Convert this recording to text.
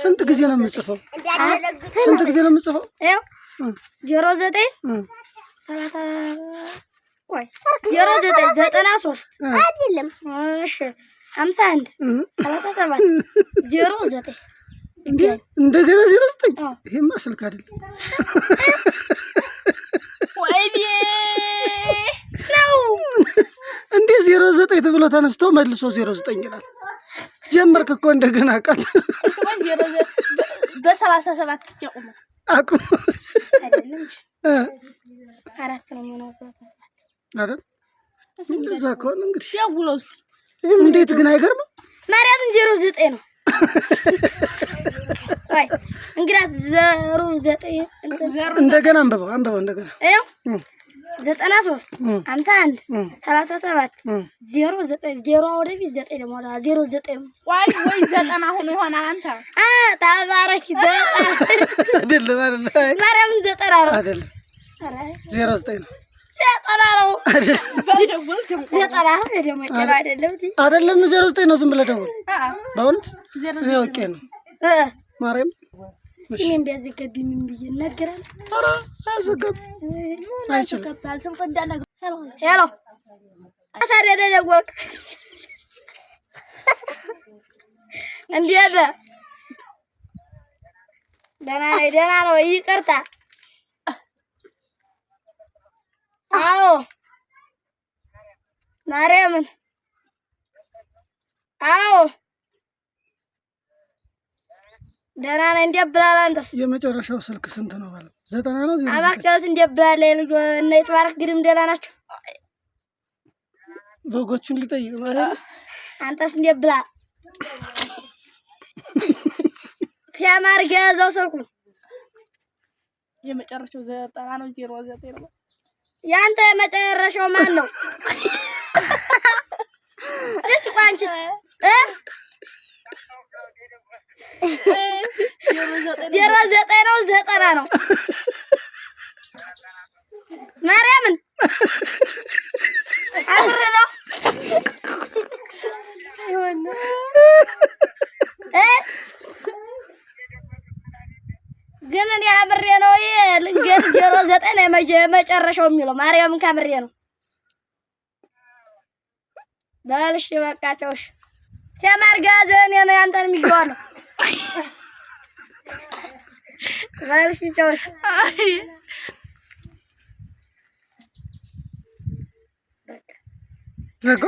ስንት ጊዜ ነው የምጽፈው? ስንት ጊዜ ነው የምጽፈው? ያው 09 30 ቆይ 09 አይደለም። እሺ 51 37 09 እንደገና 09 ይሄማ ስልክ አይደለም። ወይኔ ነው እንዴ 09 ተብሎ ተነስቶ መልሶ 09 ይላል። ጀመርክ እኮ እንደገና ቃል እሱ ወይ 09 በ37 እስኪ አቁም አይደለም አራት ነው የሚሆነው 37 አይደል? እንደዛ ከሆነ እንግዲህ ያውለው እስኪ እንዴት ግን አይገርምም? ማርያምን 09 ነው። አይ እንግዲህ 09 እንደገና አንበባው እንደገና አየው 93 51 37 09 ወደፊት 9 ደግሞ 09 ወይ 90 ሆኖ ይሆናል። አንተ ታባረክ አይደለም ማርያምን 90 ነው አይደለም 09 ነው 09 ነው። ዝም ብለህ ደውል። በእውነት ኦኬ ነው ማርያም እኔም ቢያዘጋቢ ምን ብዬ እናገራለሁ? ኧረ አያዘጋም አይችልም። ሄሎ አሳደደ ደወልክ እንዴት ደህና ነው? ይቅርታ አዎ ማርያምን አዎ ደህና ነኝ። እንዴት ብለሃል አንተስ? የመጨረሻው ስልክ ስንት ነው ባለው? 90 ነው 09 አባክህ እንዴት ብለሃል? ልጅ እነ ይትባረክ ግድም ደህና ናቸው? በጎቹን ሊጠይቅ ማለት አንተስ እንዴት ብለሃል? ሲያማር ገዛው ስልኩን የመጨረሻው 90 ነው 09 ነው። ያንተ የመጨረሻው ማን ነው? እሺ ቋንጭ 09 ነው 90 ነው። ማርያምን አብረ ነው ግን እኔ አምሬ ነው ልንገር 09 ነው የመጨረሻው የሚለው ማርያምን ካምሬ ነው። ባልሽ በቃቸውሽ ሲያማር ጋዘን የኔ አንተን የሚገዋለው ባልሽ ተውሽ ዘጎ